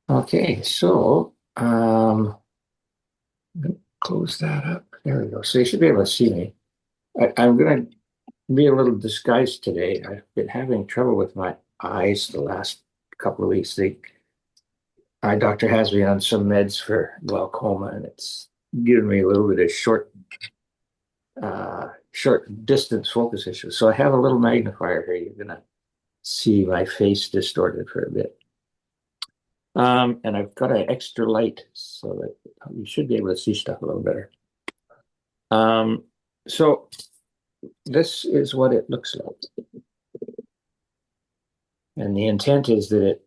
Okay, so close that up. There we go. So you should be able to see me. I'm going to be a little disguised today. I've been having trouble with my eyes the last couple of weeks. The eye doctor has me on some meds for glaucoma, and it's given me a little bit of short distance focus issues. So I have a little magnifier here. You're going to see my face distorted for a bit. And I've got an extra light so that you should be able to see stuff a little better. Um, so this is what it looks like. And the intent is that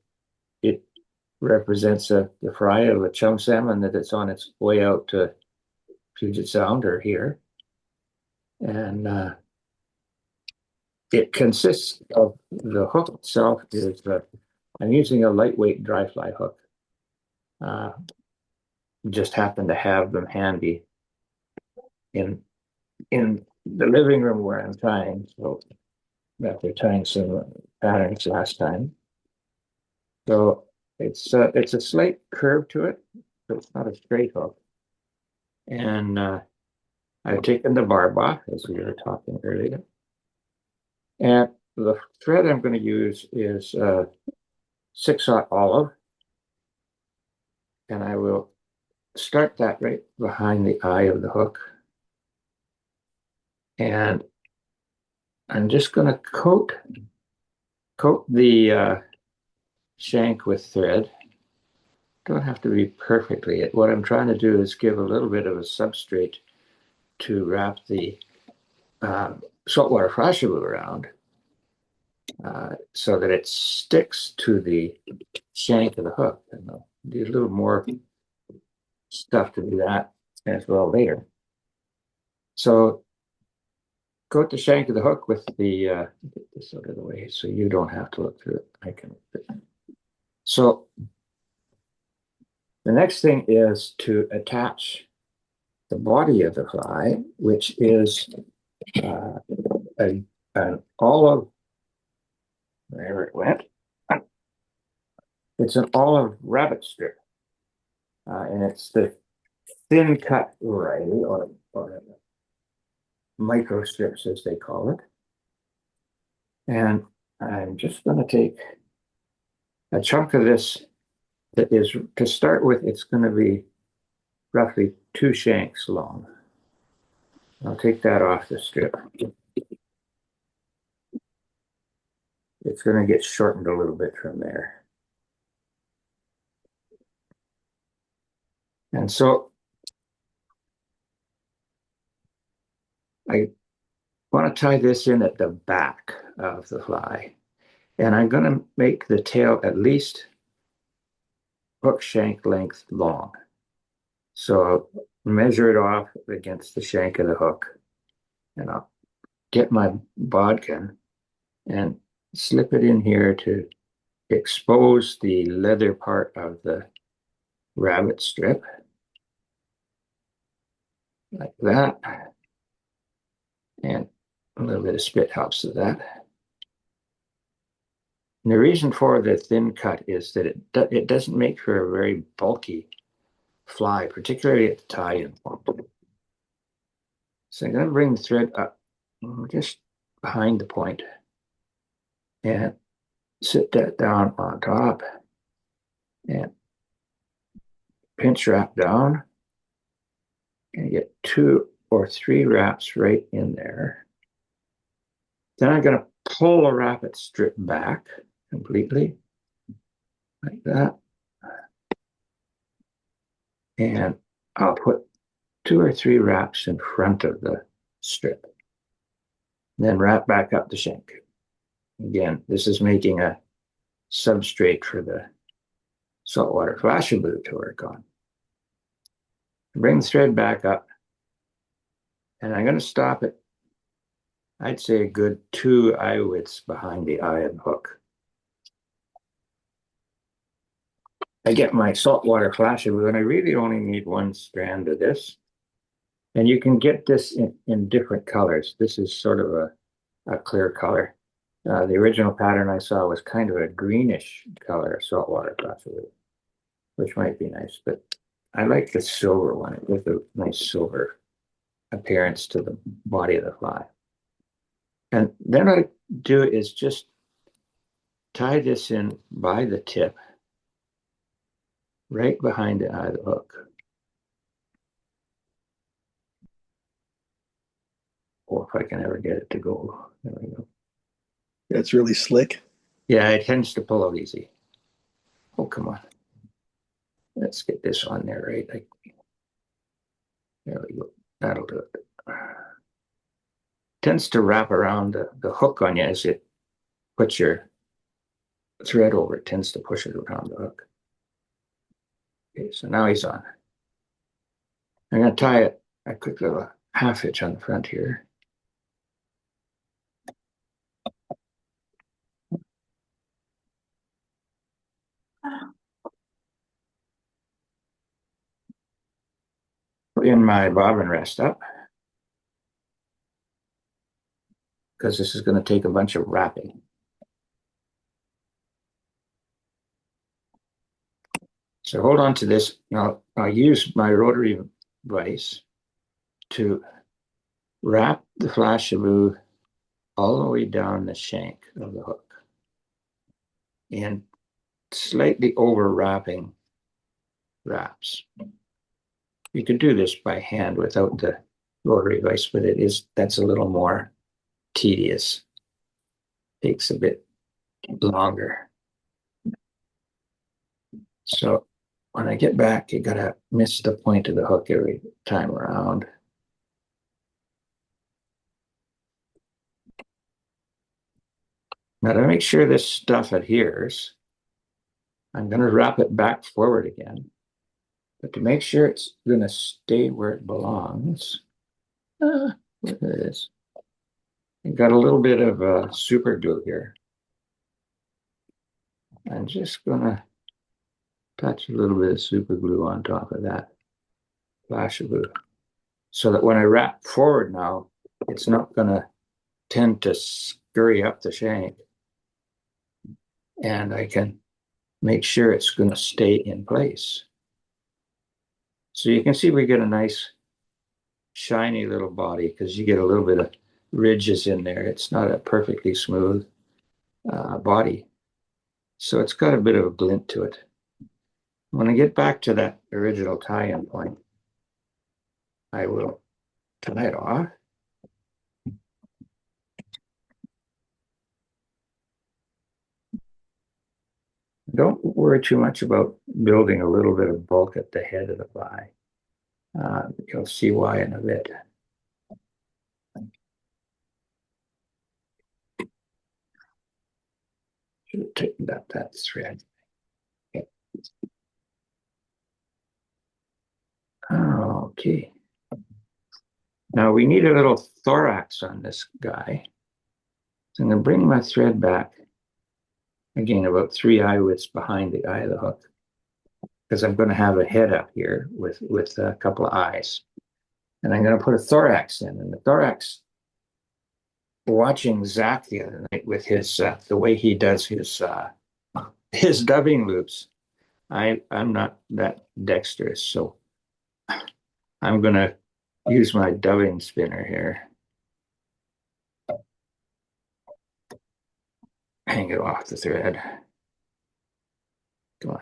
it represents the fry of a chum salmon that it's on its way out to Puget Sound or here. And it consists of the hook itself is I'm using a lightweight dry fly hook. Uh, just happen to have them handy in in the living room where I'm tying. So after tying some patterns last time. So it's a slight curve to it, so it's not a straight hook. And I've taken the barb off as we were talking earlier. And the thread I'm going to use is 6/0 olive, and I will start that right behind the eye of the hook. And I'm just going to coat the shank with thread. Don't have to be perfectly. What I'm trying to do is give a little bit of a substrate to wrap the saltwater flashabou around so that it sticks to the shank of the hook. And I'll do a little more stuff to do that as well later. So coat the shank of the hook with the get this out of the way so you don't have to look through it. I can. So the next thing is to attach the body of the fly, which is uh, an olive. There it went. It's an olive rabbit strip, and it's the thin cut variety, or micro strips as they call it. And I'm just going to take a chunk of this that is, to start with, it's going to be roughly 2 shanks long. I'll take that off the strip. It's going to get shortened a little bit from there. And so I want to tie this in at the back of the fly. And I'm going to make the tail at least hook shank length long. So I'll measure it off against the shank of the hook. And I'll get my bodkin and slip it in here to expose the leather part of the rabbit strip like that. And a little bit of spit helps with that. And the reason for the thin cut is that it doesn't make for a very bulky fly, particularly at the tie-in point. So I'm going to bring the thread up just behind the point and sit that down on top and pinch wrap down and get 2 or 3 wraps right in there. Then I'm going to pull the rabbit strip back completely like that. And I'll put 2 or 3 wraps in front of the strip. Then wrap back up the shank. Again, this is making a substrate for the saltwater flashabou to work on. Bring the thread back up, and I'm going to stop it, I'd say a good 2 eye widths behind the eye of the hook. I get my saltwater flashabou, and I really only need 1 strand of this. And you can get this in different colors. This is sort of a clear color. The original pattern I saw was kind of a greenish color saltwater flashabou. which might be nice, but I like the silver one with a nice silver appearance to the body of the fly. And then what I do is just tie this in by the tip, right behind the eye of the hook. Or if I can ever get it to go. There we go. That's really slick. Yeah, it tends to pull out easy. Oh, come on. Let's get this on there, right? Like, there we go. That'll do it. Tends to wrap around the hook on you as it puts your thread over. It tends to push it around the hook. Okay, so now he's on. I'm going to tie it a quick little half hitch on the front here. Put in my bobbin rest up because this is going to take a bunch of wrapping. So hold on to this. Now I'll use my rotary vise to wrap the flashabou all the way down the shank of the hook and slightly overwrapping wraps. You can do this by hand without the rotary vise, but that's a little more tedious. Takes a bit longer. So when I get back, you gotta miss the point of the hook every time around. Now to make sure this stuff adheres, I'm gonna wrap it back forward again. But to make sure it's gonna stay where it belongs, look at this. I've got a little bit of super glue here. I'm just gonna touch a little bit of super glue on top of that flashabou so that when I wrap forward now, it's not gonna tend to scurry up the shank, and I can make sure it's going to stay in place. So you can see we get a nice shiny little body because you get a little bit of ridges in there. It's not a perfectly smooth body. So it's got a bit of a glint to it. When I get back to that original tie-in point, I will tie it off. Don't worry too much about building a little bit of bulk at the head of the fly. You'll see why in a bit. Should have tightened up that thread. Okay. Okay. Now we need a little thorax on this guy. So I'm going to bring my thread back, again, about 3 eye widths behind the eye of the hook, because I'm going to have a head up here with a couple of eyes. And I'm going to put a thorax in. And the thorax, watching Zach the other night with his the way he does his dubbing loops, I'm not that dexterous, so I'm going to use my dubbing spinner here. Hang it off the thread. Come on.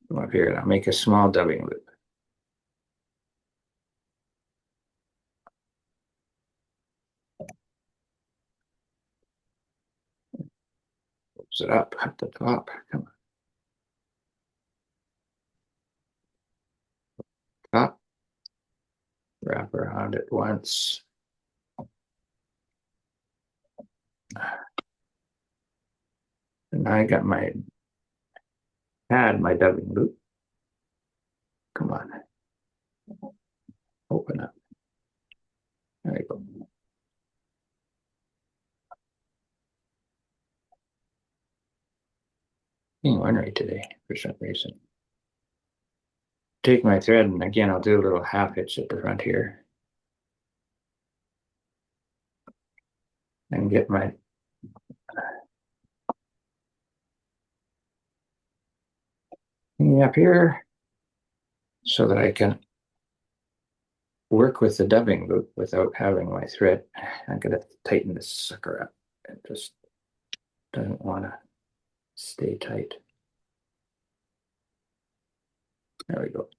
Come up here and I'll make a small dubbing loop. Close it up at the top. Come on. Top. Wrap around it once. And I got my dubbing loop. Come on. Open up. There you go. Being ornery today for some reason. Take my thread and again I'll do a little half hitch at the front here. And get my me up here so that I can work with the dubbing loop without having my thread. I'm going to tighten this sucker up. It just doesn't want to stay tight. There we go.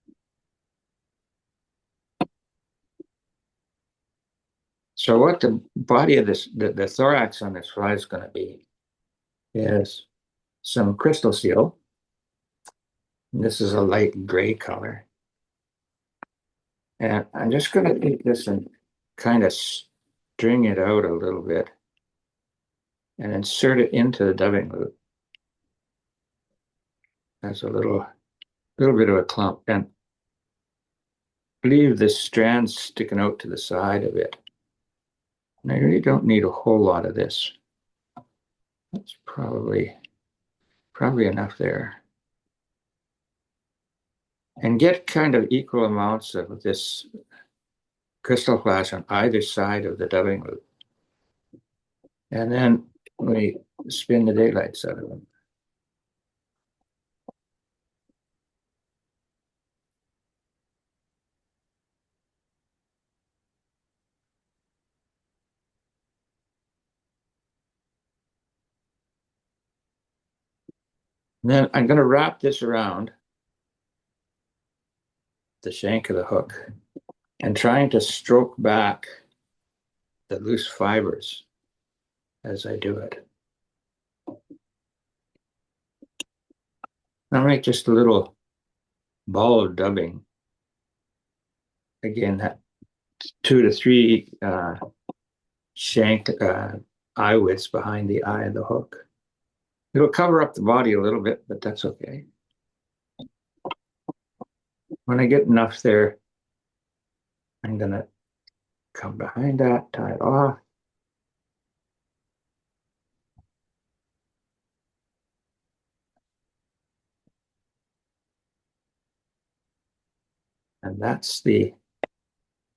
So what the body of this, the thorax on this fly is going to be is some crystal seal. This is a light gray color. And I'm just going to take this and kind of string it out a little bit and insert it into the dubbing loop. That's a little bit of a clump, and leave the strands sticking out to the side of it. And I really don't need a whole lot of this. That's probably enough there. And get kind of equal amounts of this crystal flash on either side of the dubbing loop. And then we spin the daylights out of them. And then I'm going to wrap this around the shank of the hook and trying to stroke back the loose fibers as I do it. I'll make just a little ball of dubbing. Again, that 2 to 3 shank eye widths behind the eye of the hook. It'll cover up the body a little bit, but that's okay. When I get enough there, I'm going to come behind that, tie it off. And that's the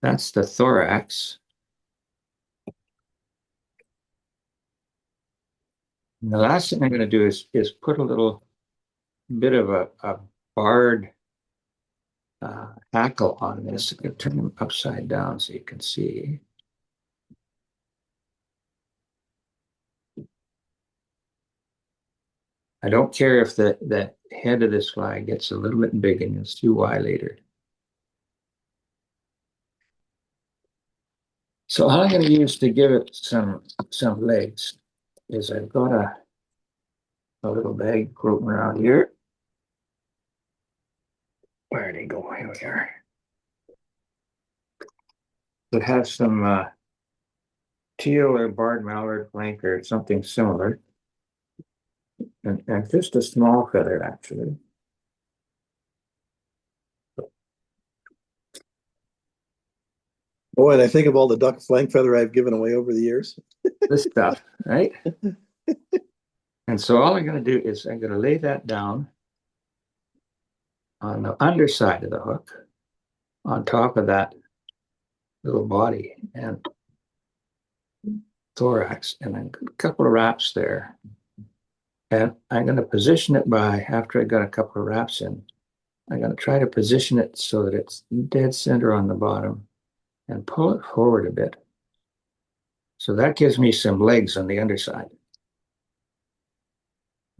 thorax. And the last thing I'm going to do is put a little bit of a barred hackle on this. I'm going to turn them upside down so you can see. I don't care if the head of this fly gets a little bit big, and you'll see why later. So all I'm going to use to give it some legs is I've got a little bag floating around here. Where did they go? Here we are. It has some teal or barred mallard flank or something similar. And just a small feather, actually. Boy, and I think of all the duck flank feather I've given away over the years. This stuff, right? And so all I'm going to do is I'm going to lay that down on the underside of the hook, on top of that little body and thorax, and then a couple of wraps there. And I'm going to position it by, after I got a couple of wraps in, I'm going to try to position it so that it's dead center on the bottom and pull it forward a bit. So that gives me some legs on the underside.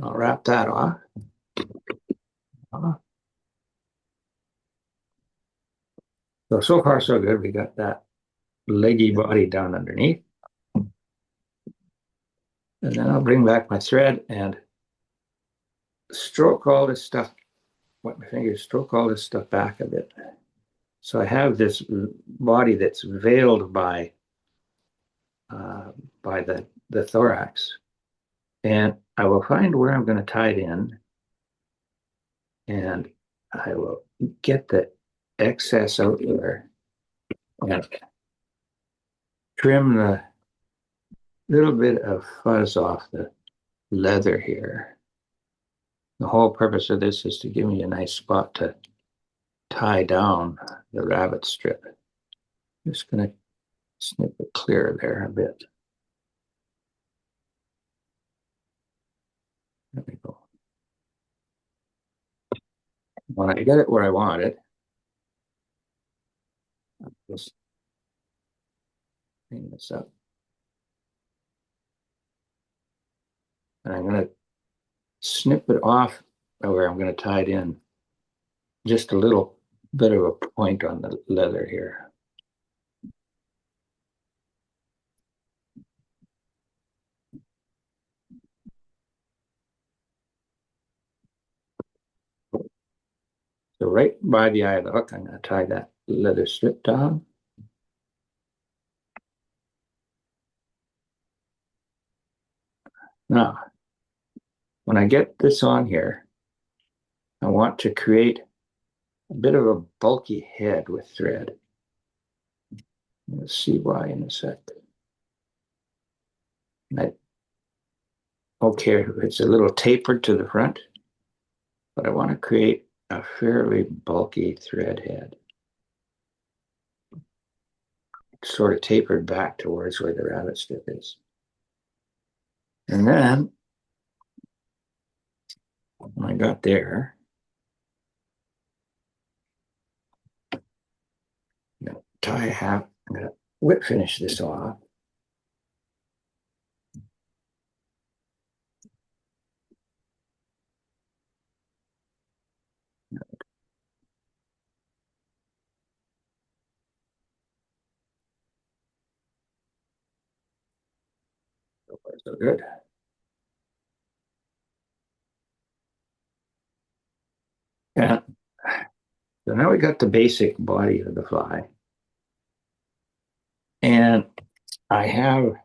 I'll wrap that off. So far, so good. We got that leggy body down underneath. And then I'll bring back my thread and stroke all this stuff, wet my fingers, stroke all this stuff back a bit. So I have this body that's veiled by the thorax. And I will find where I'm going to tie it in. And I will get the excess out there and trim the little bit of fuzz off the leather here. The whole purpose of this is to give me a nice spot to tie down the rabbit strip. Just going to snip it clear there a bit. There we go. when I get it where I want it, I'll just clean this up. And I'm going to snip it off where I'm going to tie it in. Just a little bit of a point on the leather here. So right by the eye of the hook, I'm going to tie that leather strip down. Now, when I get this on here, I want to create a bit of a bulky head with thread. Let's see why in a sec. Okay, it's a little tapered to the front, but I want to create a fairly bulky thread head, sort of tapered back towards where the rabbit strip is. And then when I got there, I'm going to tie half, I'm going to whip finish this off. So far, so good. Yeah. So now we got the basic body of the fly. And I have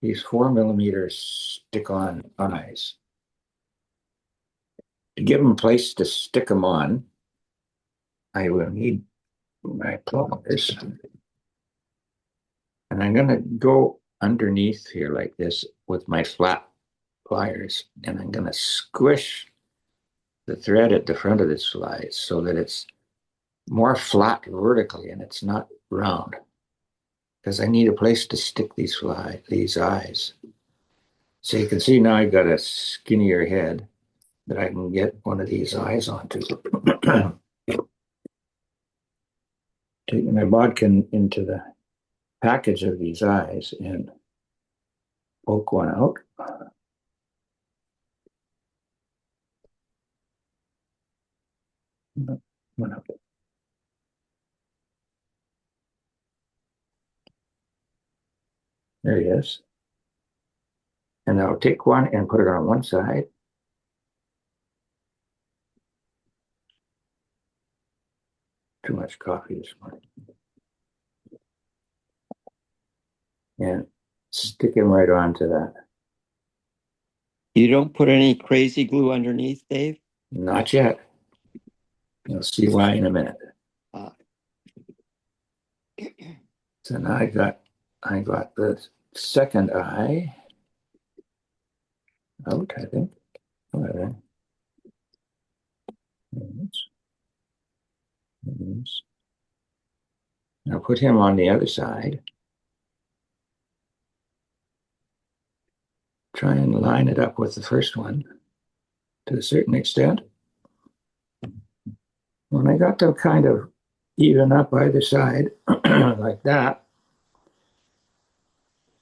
these 4mm stick-on eyes. To give them a place to stick them on, I will need my pliers. And I'm going to go underneath here like this with my flat pliers. And I'm going to squish the thread at the front of this fly so that it's more flat vertically and it's not round. Because I need a place to stick these eyes. So you can see now I've got a skinnier head that I can get one of these eyes onto. Taking my bodkin into the package of these eyes and poke one out. One out. There he is. And I'll take one and put it on one side. Too much coffee this morning. And stick him right onto that. You don't put any crazy glue underneath, Dave? Not yet. You'll see why in a minute. Uh, So now I got the second eye out, I think. Whatever. I'll put him on the other side. Try and line it up with the first one to a certain extent. When I got them kind of even up either side, like that,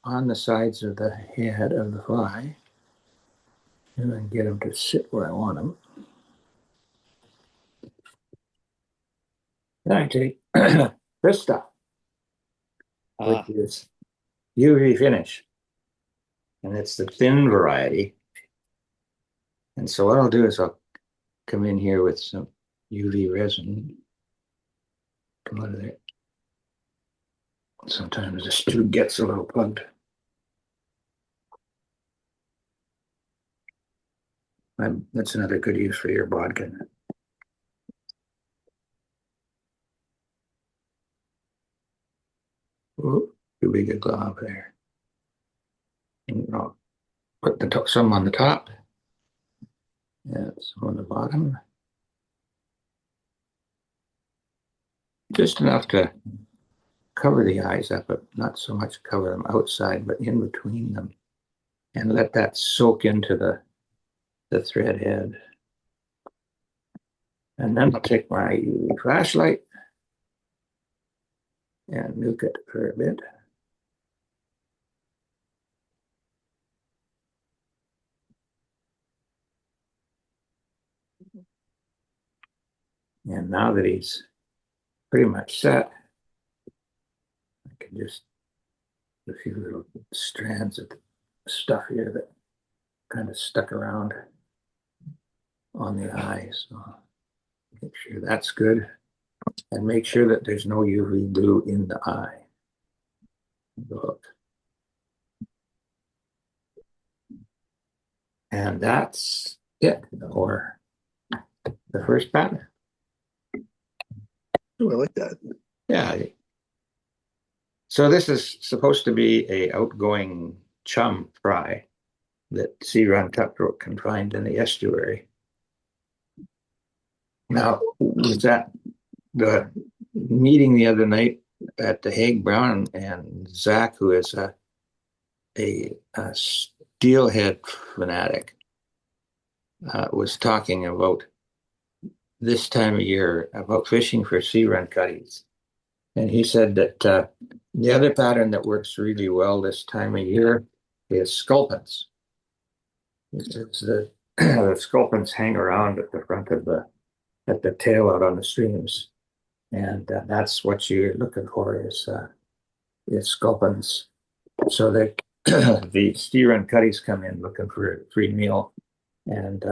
on the sides of the head of the fly, and then get them to sit where I want them. Then I take this stuff, which is UV finish, and it's the thin variety. And so what I'll do is I'll come in here with some UV resin. Come out of there. Sometimes this tube gets a little plugged. That's another good use for your bodkin. Ooh, too big a glob there. And I'll put some on the top. Yeah, some on the bottom. Just enough to cover the eyes up, but not so much cover them outside, but in between them. And let that soak into the thread head. And then I'll take my UV flashlight and nuke it for a bit. And now that he's pretty much set, I can just a few little strands of stuff here that kind of stuck around on the eye. So make sure that's good. And make sure that there's no UV glue in the eye of the hook. And that's it for the first pattern. Oh, I like that. Yeah. So this is supposed to be a outgoing chum fry that sea run cutthroat can find in the estuary. Now, was that the meeting the other night at the Hague Brown and Zach, who is a steelhead fanatic, was talking about this time of year about fishing for sea run cutties. And he said that the other pattern that works really well this time of year is sculpins. It's the sculpins hang around at the front of at the tail out on the streams, and that's what you're looking for is sculpins. So that the steer and cutties come in looking for a free meal, and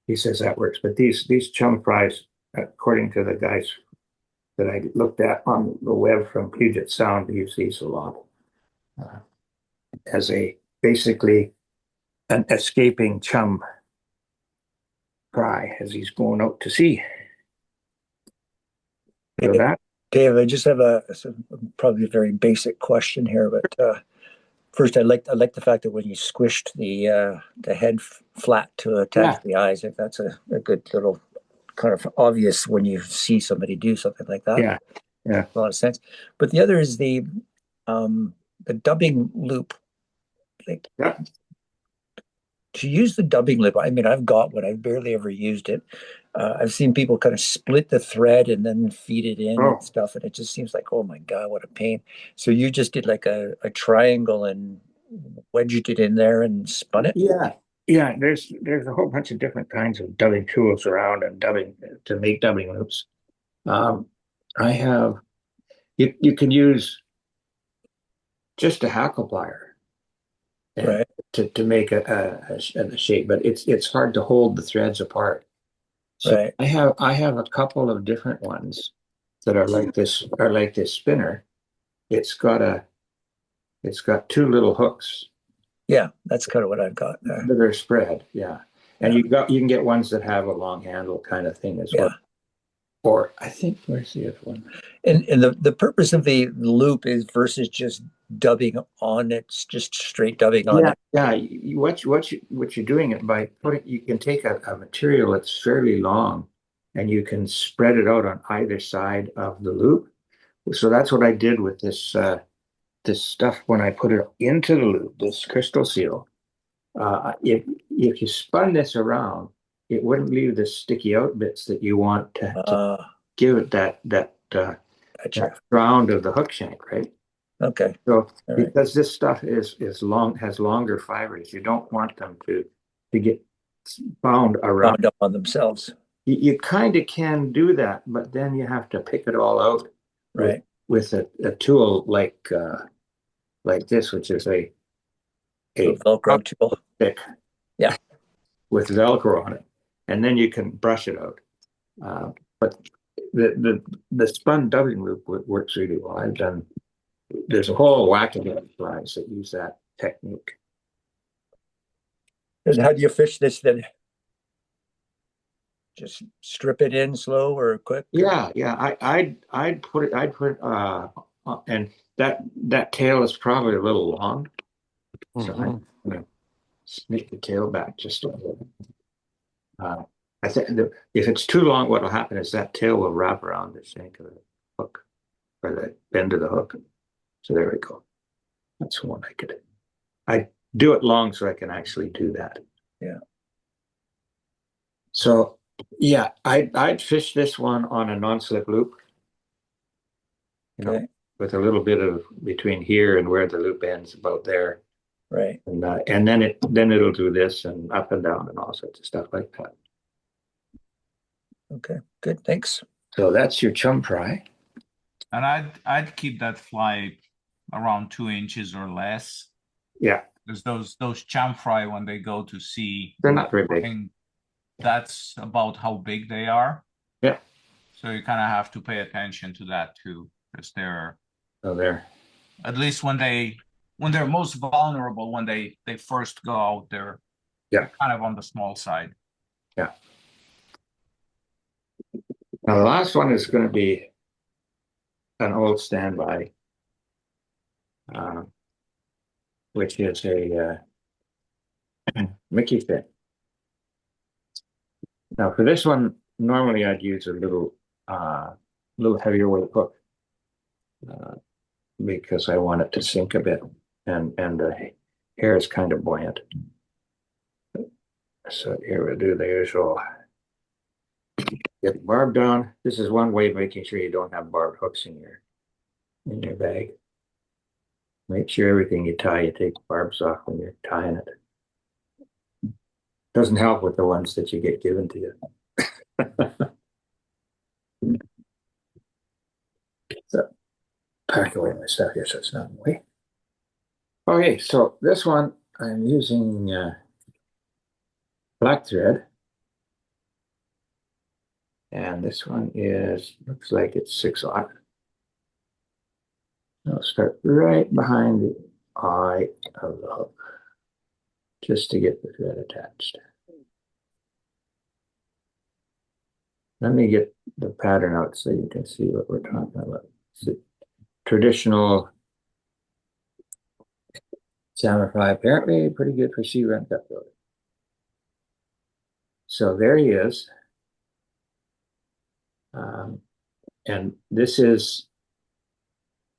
he says that works. But these chum fries, according to the guys that I looked at on the web from Puget Sound, use these a lot uh, as a basically an escaping chum fry as he's going out to sea. So that, Dave, I just have probably a very basic question here, but first, I like the fact that when you squished the head flat to attach yeah, the eyes, if that's a good little kind of obvious when you see somebody do something like that. yeah, yeah, A lot of sense. But the other is the dubbing loop. Like yeah. to use the dubbing loop, I mean, I've got one. I've barely ever used it. I've seen people kind of split the thread and then feed it in and Oh, stuff, and it just seems like, oh my God, what a pain. So you just did like a triangle and wedged it in there and spun it, yeah, yeah. There's a whole bunch of different kinds of dubbing tools around and dubbing to make dubbing loops. Um, I have you can use just a hackle plier and right? to make a shape, but it's hard to hold the threads apart. So Right, I have a couple of different ones that are like this spinner. It's got a it's got two little hooks yeah, that's kind of what I've got there. that are spread, yeah. And Yeah, you can get ones that have a long handle kind of thing as well. yeah. Or I think where's the other one? And the purpose of the loop is versus just dubbing on it, just straight dubbing on Yeah, it. yeah. What you're doing it by putting you can take a material that's fairly long and you can spread it out on either side of the loop. So that's what I did with this stuff when I put it into the loop, this crystal seal. If you spun this around, it wouldn't leave the sticky out bits that you want to Uh, give it that gotcha. round of the hook shank, right? Okay, So all right. because this stuff is long has longer fibers, you don't want them to get bound around. Wound up on themselves. You kind of can do that, but then you have to pick it all out with Right. a tool like this, which is A a Velcro tool. stick Yeah. with Velcro on it, and then you can brush it out. But the spun dubbing loop works really well. There's a whole whack of flies that use that technique. And how do you fish this then? Just strip it in slow or quick? Yeah, yeah. I'd put it and that tail is probably a little long. So I'm gonna snake the tail back just a little. Uh, I think if it's too long, what will happen is that tail will wrap around the shank of the hook or the bend of the hook. So there we go. That's one I do it long so I can actually do that. Yeah. So Yeah, I'd fish this one on a non-slip loop, you know, Okay, with a little bit of between here and where the loop ends, about there, right. and then it'll do this and up and down and all sorts of stuff like that. Okay, good. Thanks. So that's your chum fry. And I'd keep that fly around 2 inches or less. Yeah, Because those chum fry when they go to sea, they're not very big. and that's about how big they are. Yeah, So you kind of have to pay attention to that too, because they're so there. at least when they're most vulnerable when they first go out, Yeah, they're kind of on the small side. yeah. Now the last one is going to be an old standby, uh, which is a Mickey fin. Now for this one, normally I'd use a little heavier weight hook uh, because I want it to sink a bit, and the hair is kind of buoyant. So here we'll do the usual. Get the barb down. This is one way of making sure you don't have barbed hooks in your bag. Make sure everything you tie, you take the barbs off when you're tying it. Doesn't help with the ones that you get given to you. So pack away my stuff here so it's not in the way. Okay, so this one I'm using black thread. And this one looks like it's 6/0. I'll start right behind the eye of the hook just to get the thread attached. Let me get the pattern out so you can see what we're talking about. It's a traditional salmon fly, apparently pretty good for sea run cut though. So there he is. And this is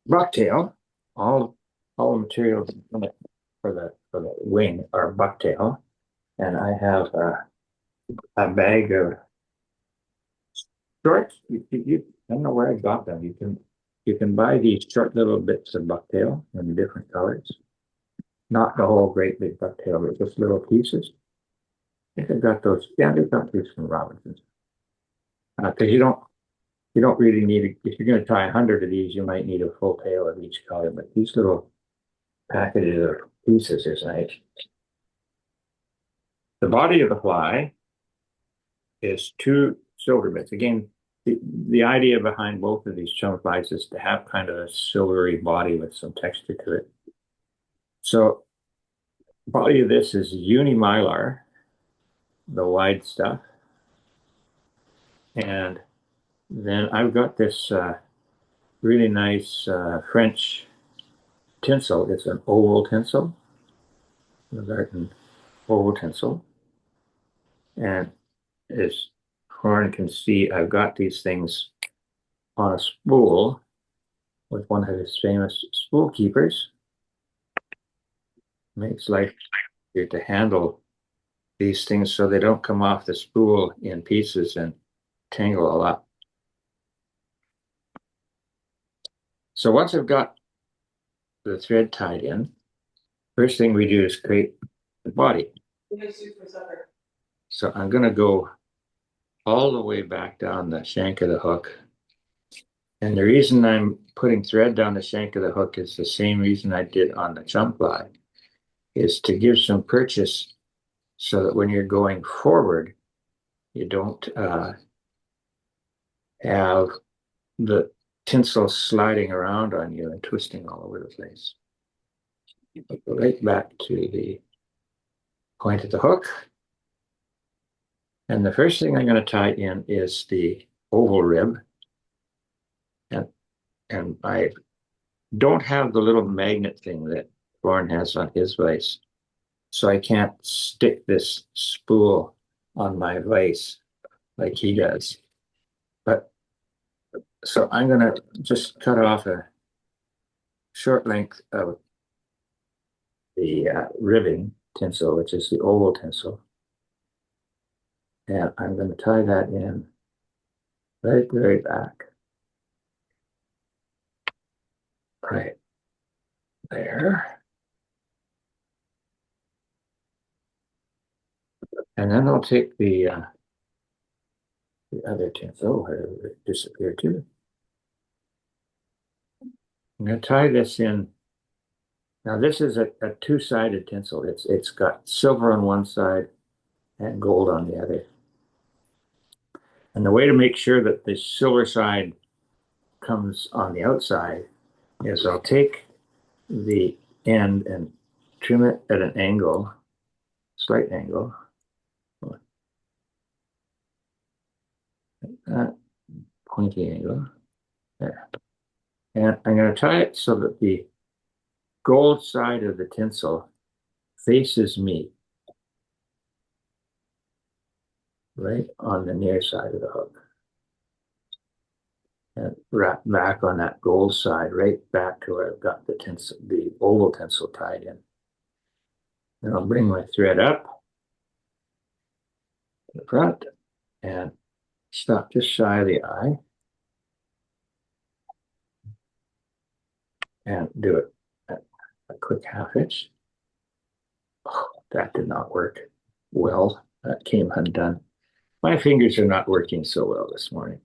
bucktail. All the materials for the wing are bucktail. And I have a bag of shorts. I don't know where I got them. You can buy these short little bits of bucktail in different colors. Not the whole great big bucktail, but just little pieces. I think I got those. Yeah, they got these from Robinson's. Because you don't really need if you're going to tie 100 of these, you might need a full tail of each color. But these little packages of pieces is nice. The body of the fly is 2 silver bits. Again, the idea behind both of these chum flies is to have kind of a silvery body with some texture to it. So body of this is uni mylar, the wide stuff. And then I've got this really nice French tinsel. It's an oval tinsel, the Garten oval tinsel. And as Horn can see, I've got these things on a spool with one of his famous spool keepers. Makes life easier to handle these things so they don't come off the spool in pieces and tangle a lot. So once I've got the thread tied in, first thing we do is create the body. So I'm going to go all the way back down the shank of the hook. And the reason I'm putting thread down the shank of the hook is the same reason I did on the chum fly, is to give some purchase so that when you're going forward, you don't have the tinsel sliding around on you and twisting all over the place. Go right back to the point of the hook. And the first thing I'm going to tie in is the oval rib. And I don't have the little magnet thing that Thorn has on his vise. So I can't stick this spool on my vise like he does. But so I'm going to just cut off a short length of the ribbing tinsel, which is the oval tinsel. And I'm going to tie that in right at the very back. Right there. And then I'll take the other tinsel. Oh, it disappeared too. I'm going to tie this in. Now this is a two-sided tinsel. It's got silver on one side and gold on the other. And the way to make sure that the silver side comes on the outside is I'll take the end and trim it at an angle, slight angle. That pointy angle there. And I'm going to tie it so that the gold side of the tinsel faces me right on the near side of the hook. And wrap back on that gold side, right back to where I've got the tinsel, the oval tinsel tied in. Then I'll bring my thread up to the front and stop just shy of the eye and do it at a quick half inch. Oh, that did not work well. That came undone. My fingers are not working so well this morning.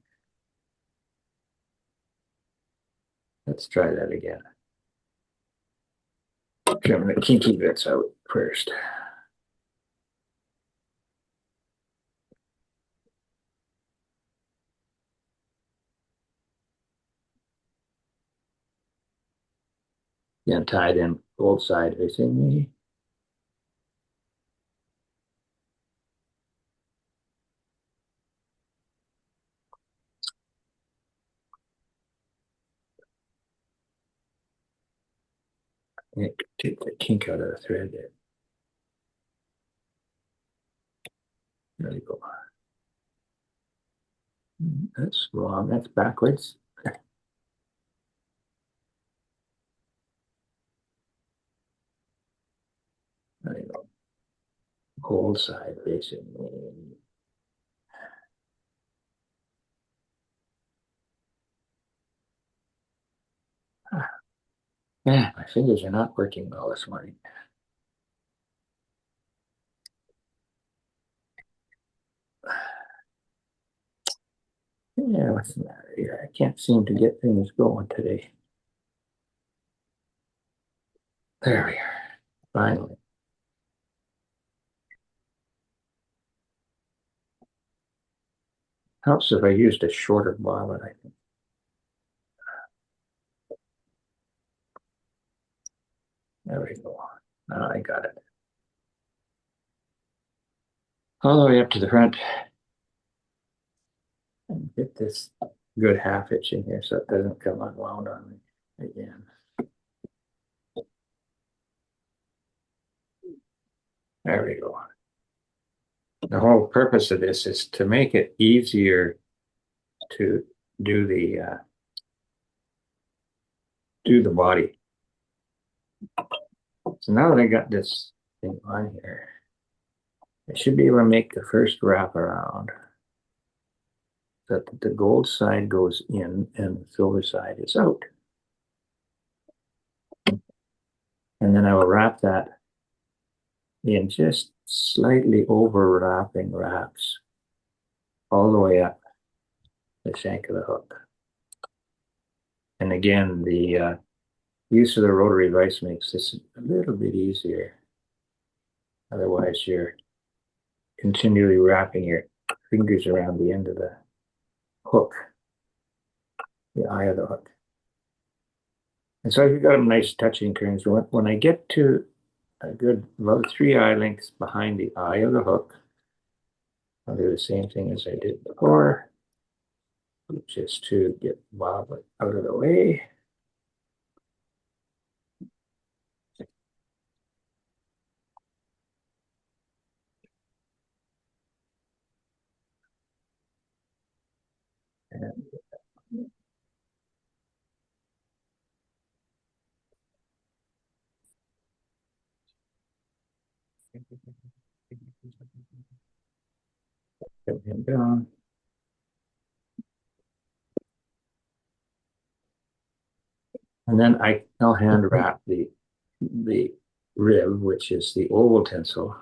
Let's try that again. Trim the kinky bits out first. Again, tied in both sides facing me. Take the kink out of the thread there. There you go. That's wrong. That's backwards. There you go. Whole side facing me. Man, my fingers are not working well this morning. Yeah, what's the matter here? I can't seem to get things going today. There we are. Finally. Helps if I used a shorter bobbin, I think. There we go. Now I got it. All the way up to the front. And get this good half hitch in here so it doesn't come unwound on me again. There we go. The whole purpose of this is to make it easier to do the body. So now that I got this thing on here, I should be able to make the first wrap around so that the gold side goes in and the silver side is out. And then I will wrap that in just slightly overlapping wraps all the way up the shank of the hook. And again, the use of the rotary vise makes this a little bit easier. Otherwise, you're continually wrapping your fingers around the end of the hook, the eye of the hook. And so you've got them nice touching turns. When I get to a good about 3 eye lengths behind the eye of the hook, I'll do the same thing as I did before, just to get Bob out of the way. And Get him down. And then I'll hand wrap the rib, which is the oval tinsel.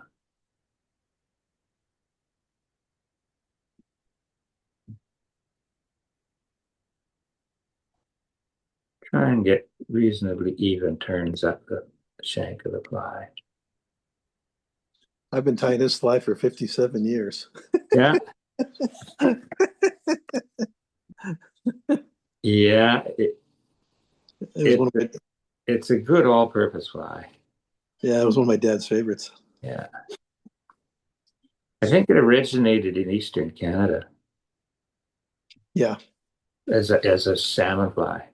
Try and get reasonably even turns up the shank of the fly. I've been tying this fly for 57 years. Yeah. Yeah, It was one of my, it's a good all-purpose fly. yeah, it was one of my dad's favorites. Yeah. I think it originated in Eastern Canada Yeah. as a salmon fly.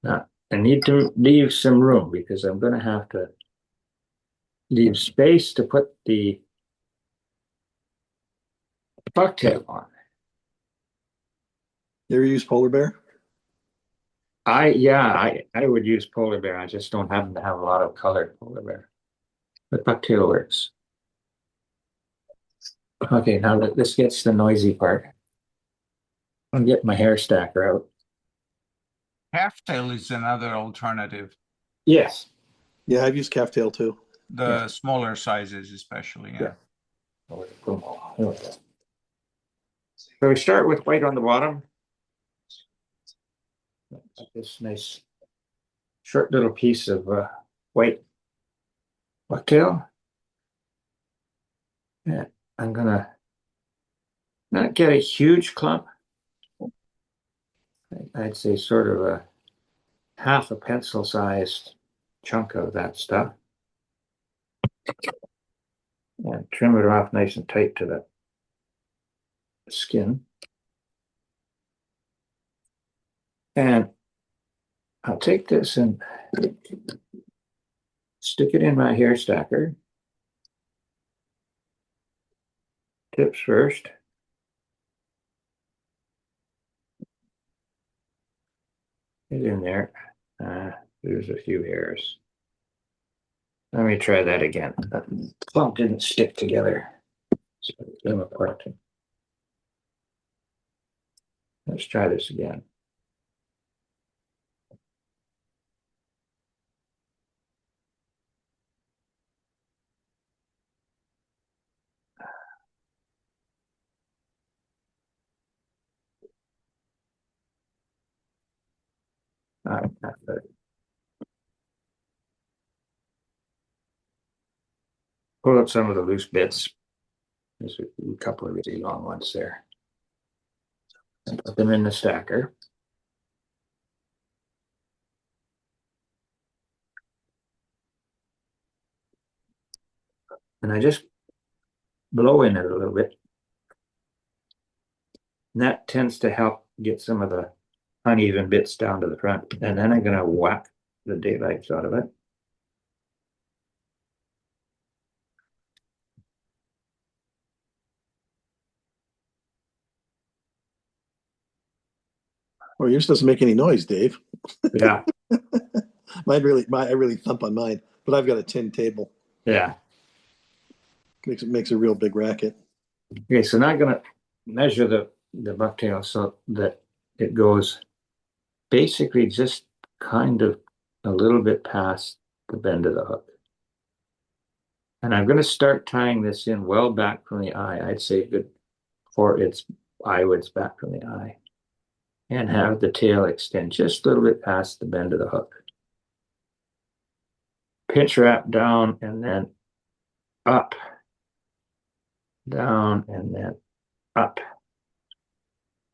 Now, I need to leave some room because I'm going to have to leave space to put the bucktail on. You ever use polar bear? I would use polar bear. I just don't happen to have a lot of colored polar bear. But bucktail works. Okay, now this gets the noisy part. I'll get my hair stacker out. Half tail is another alternative. Yes. Yeah, I've used calf tail too. The smaller sizes, especially. Yeah. So we start with white on the bottom. This nice short little piece of white bucktail. And I'm gonna not get a huge clump. I'd say sort of a half a pencil sized chunk of that stuff. And trim it off nice and tight to the skin. And I'll take this and stick it in my hair stacker. Tips first. Get in there. There's a few hairs. Let me try that again. That clump didn't stick together. So them apart. Let's try this again. Not good. Pull up some of the loose bits. There's a couple of really long ones there. And put them in the stacker. And I just blow in it a little bit. And that tends to help get some of the uneven bits down to the front. And then I'm going to whack the daylights out of it. Well, yours doesn't make any noise, Dave. Yeah, I really thump on mine, but I've got a tin table. yeah. Makes a real big racket. Okay, so now I'm going to measure the bucktail so that it goes basically just kind of a little bit past the bend of the hook. And I'm going to start tying this in well back from the eye. I'd say good for its eyelids back from the eye. And have the tail extend just a little bit past the bend of the hook. Pinch wrap down and then up. Down and then up.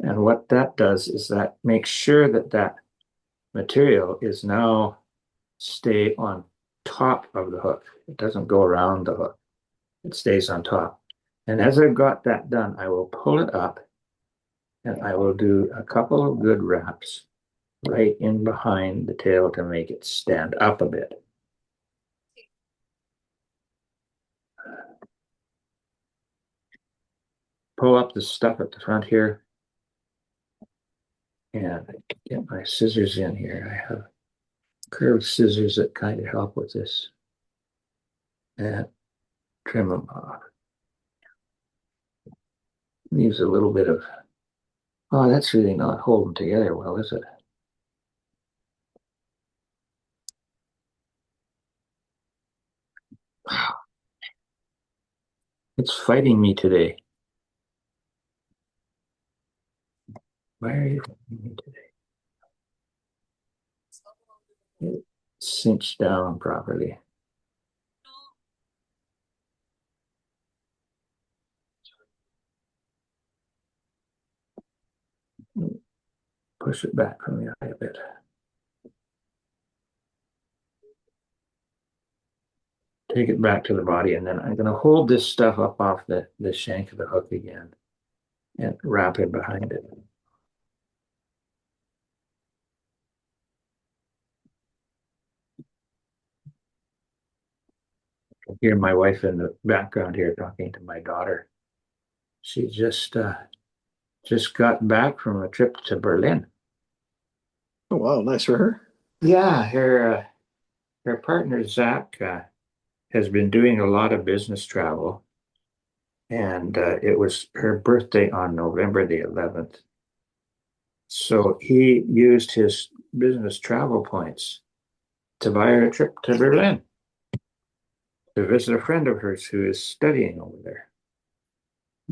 And what that does is that makes sure that that material is now stay on top of the hook. It doesn't go around the hook. It stays on top. And as I've got that done, I will pull it up and I will do a couple of good wraps right in behind the tail to make it stand up a bit. Pull up the stuff at the front here and get my scissors in here. I have curved scissors that kind of help with this and trim them off. Leaves a little bit of, oh, that's really not holding together well, is it? It's fighting me today. Why are you fighting me today? It cinches down properly. Push it back from the eye a bit. Take it back to the body, and then I'm going to hold this stuff up off the shank of the hook again and wrap it behind it. I hear my wife in the background here talking to my daughter. She just got back from a trip to Berlin. Oh, wow. Nice for her. Yeah, her partner Zach has been doing a lot of business travel, and it was her birthday on November the 11th. So he used his business travel points to buy her a trip to Berlin to visit a friend of hers who is studying over there.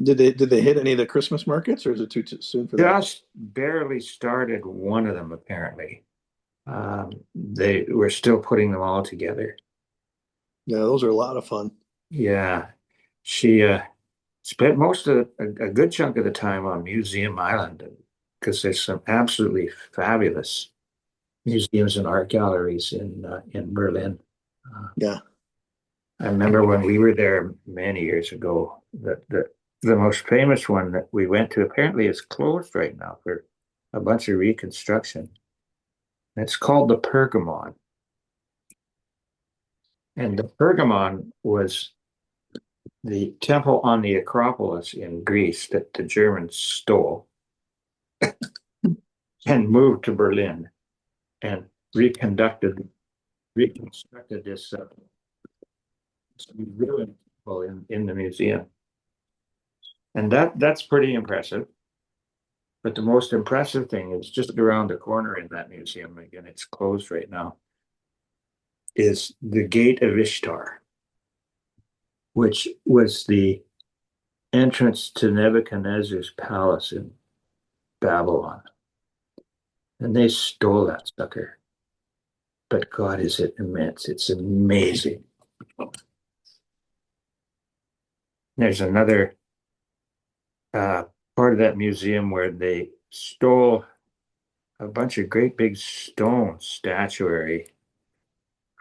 Did they hit any of the Christmas markets, or is it too soon for that? Just barely started one of them, apparently. They were still putting them all together. Yeah, those are a lot of fun. Yeah, she spent most of a good chunk of the time on Museum Island because there's some absolutely fabulous museums and art galleries in Berlin. Uh, Yeah. I remember when we were there many years ago, the most famous one that we went to apparently is closed right now for a bunch of reconstruction. It's called the Pergamon. And the Pergamon was the temple on the Acropolis in Greece that the Germans stole and moved to Berlin and reconstructed this ruined temple in the museum. And that's pretty impressive. But the most impressive thing is just around the corner in that museum, again, it's closed right now, is the Gate of Ishtar, which was the entrance to Nebuchadnezzar's palace in Babylon. And they stole that sucker. But God, is it immense? It's amazing. There's another part of that museum where they stole a bunch of great big stone statuary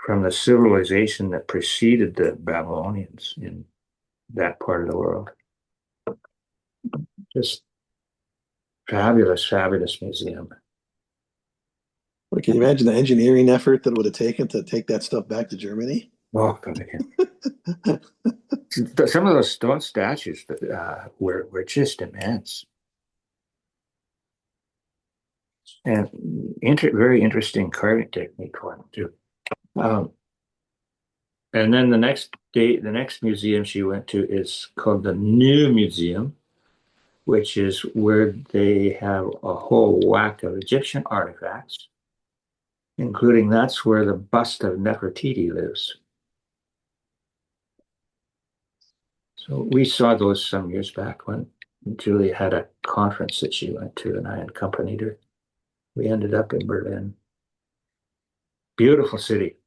from the civilization that preceded the Babylonians in that part of the world. Just fabulous, fabulous museum. Well, can you imagine the engineering effort that it would have taken to take that stuff back to Germany? Oh, God, some of those stone statues were just immense and very interesting carving technique for them too. Um, and then the next museum she went to is called the New Museum, which is where they have a whole whack of Egyptian artifacts, including that's where the bust of Nefertiti lives. So we saw those some years back when Julie had a conference that she went to, and I accompanied her. We ended up in Berlin. Beautiful city.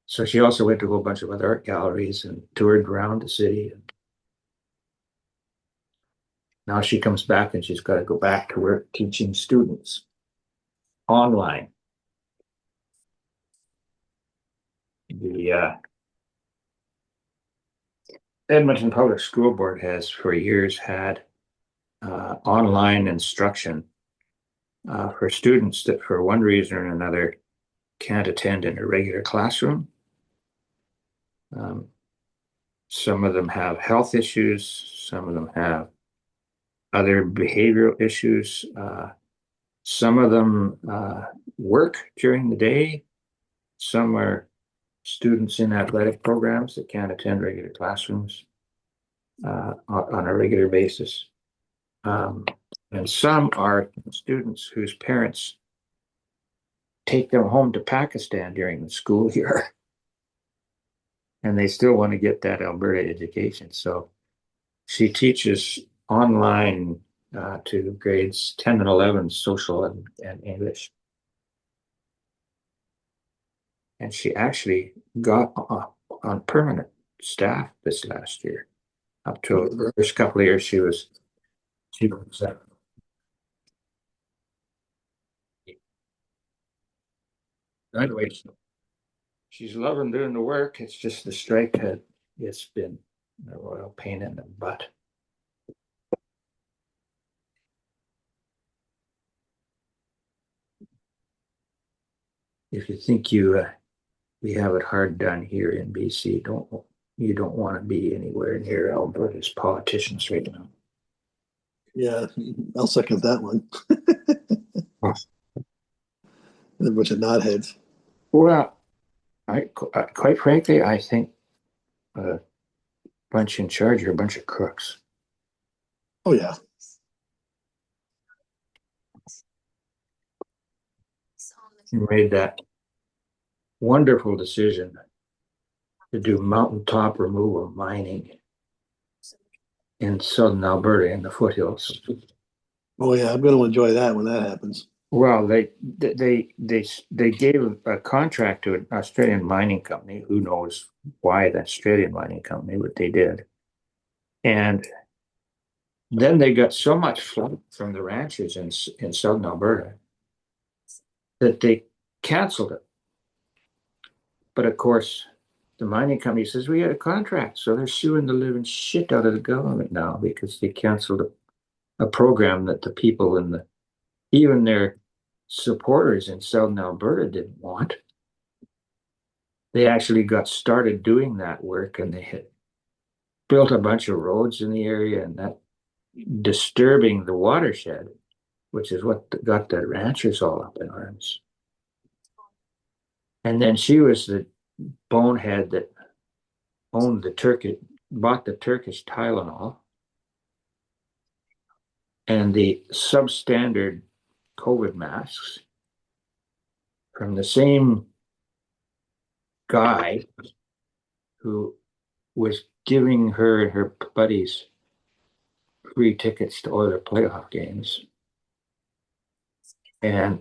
So she also went to a whole bunch of other art galleries and toured around the city. And now she comes back and she's got to go back to work teaching students online. The Edmonton Public School Board has for years had online instruction for students that for one reason or another can't attend in a regular classroom. Some of them have health issues, some of them have other behavioral issues. Some of them work during the day. Some are students in athletic programs that can't attend regular classrooms. on a regular basis. And some are students whose parents take them home to Pakistan during the school year, and they still want to get that Alberta education. So she teaches online to grades 10 and 11, social and English. And she actually got on permanent staff this last year. Up to the first couple of years, she was anyway. She's loving doing the work. It's just the strike it's been a royal pain in the butt. If you think we have it hard done here in BC, you don't want to be anywhere near Alberta's politicians right now. Yeah, I'll second that one. A bunch of knotheads. Well, quite frankly, I think a bunch in charge are a bunch of crooks. Oh yeah. You made that wonderful decision to do mountaintop removal mining in southern Alberta in the foothills. Oh yeah, I'm going to enjoy that when that happens. Well, they gave a contract to an Australian mining company. Who knows why the Australian mining company, but they did. And then they got so much flood from the ranchers in southern Alberta that they canceled it. But of course, the mining company says we had a contract, so they're suing the living shit out of the government now because they canceled a program that the people in even their supporters in southern Alberta didn't want. They actually got started doing that work, and they had built a bunch of roads in the area, and that disturbing the watershed, which is what got the ranchers all up in arms. And then she was the bonehead that owned bought the Turkish Tylenol and the substandard COVID masks from the same guy who was giving her and her buddies free tickets to all their playoff games and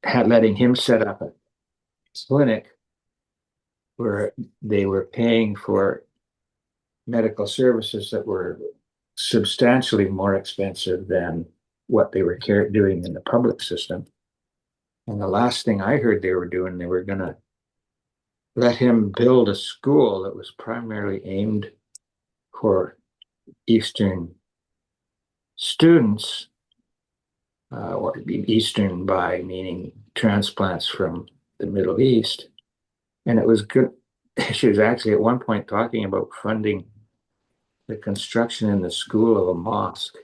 letting him set up a clinic where they were paying for medical services that were substantially more expensive than what they were doing in the public system. And the last thing I heard they were doing, they were going to let him build a school that was primarily aimed for Eastern students, or Eastern by meaning transplants from the Middle East. And it was good. She was actually at one point talking about funding the construction in the school of a mosque.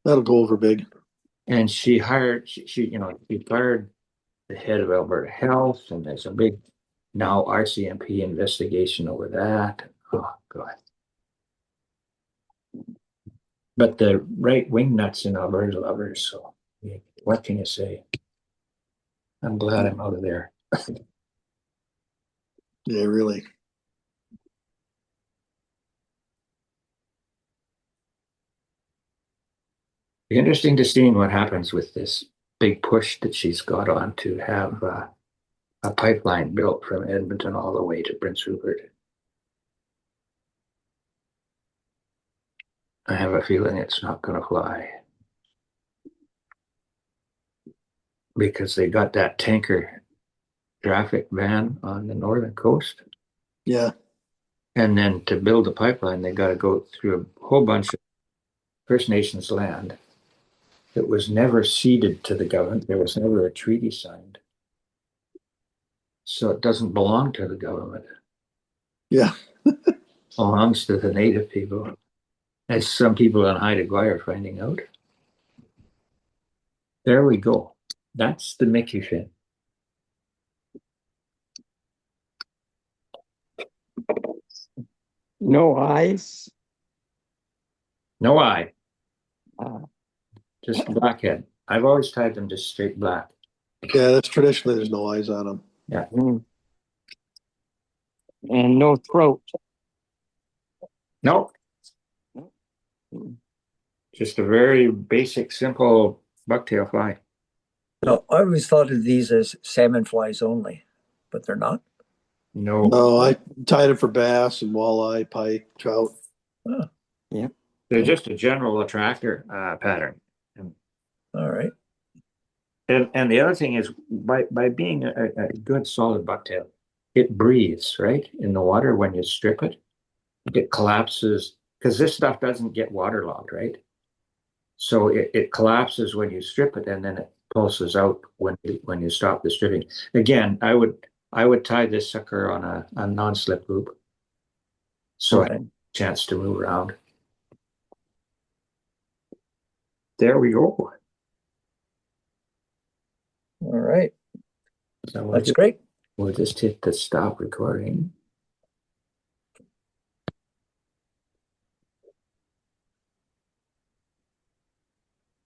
That'll go over big. And she hired, she fired the head of Alberta Health, and there's a big now RCMP investigation over that. Oh, God. But the right wing nuts in Alberta love her, so what can you say? I'm glad I'm out of there. Yeah, really. Be interesting to see what happens with this big push that she's got on to have a pipeline built from Edmonton all the way to Prince Rupert. I have a feeling it's not going to fly because they got that tanker traffic ban on the northern coast. Yeah. And then to build the pipeline, they got to go through a whole bunch of First Nations land that was never ceded to the government. There was never a treaty signed. So it doesn't belong to the government. Yeah. It belongs to the native people, as some people on Haida Gwaii are finding out. There we go. That's the Mickey Finn. No eyes. No eye, Uh, just blackhead. I've always tied them just straight black. Yeah, that's traditionally, there's no eyes on them. Yeah. and no throat. No, Mm. just a very basic, simple bucktail fly. No, I always thought of these as salmon flies only, but they're not. No, No, I tied them for bass and walleye, pike, trout. Oh, Yeah. they're just a general attractor pattern. all right. And the other thing is by being a good solid bucktail, it breathes, right? In the water when you strip it, it collapses because this stuff doesn't get waterlogged, right? So it collapses when you strip it and then it pulses out when you stop the stripping. Again, I would tie this sucker on a non-slip loop so I have Okay. a chance to move around. There we go. All right. So That's great. we'll just hit the stop recording.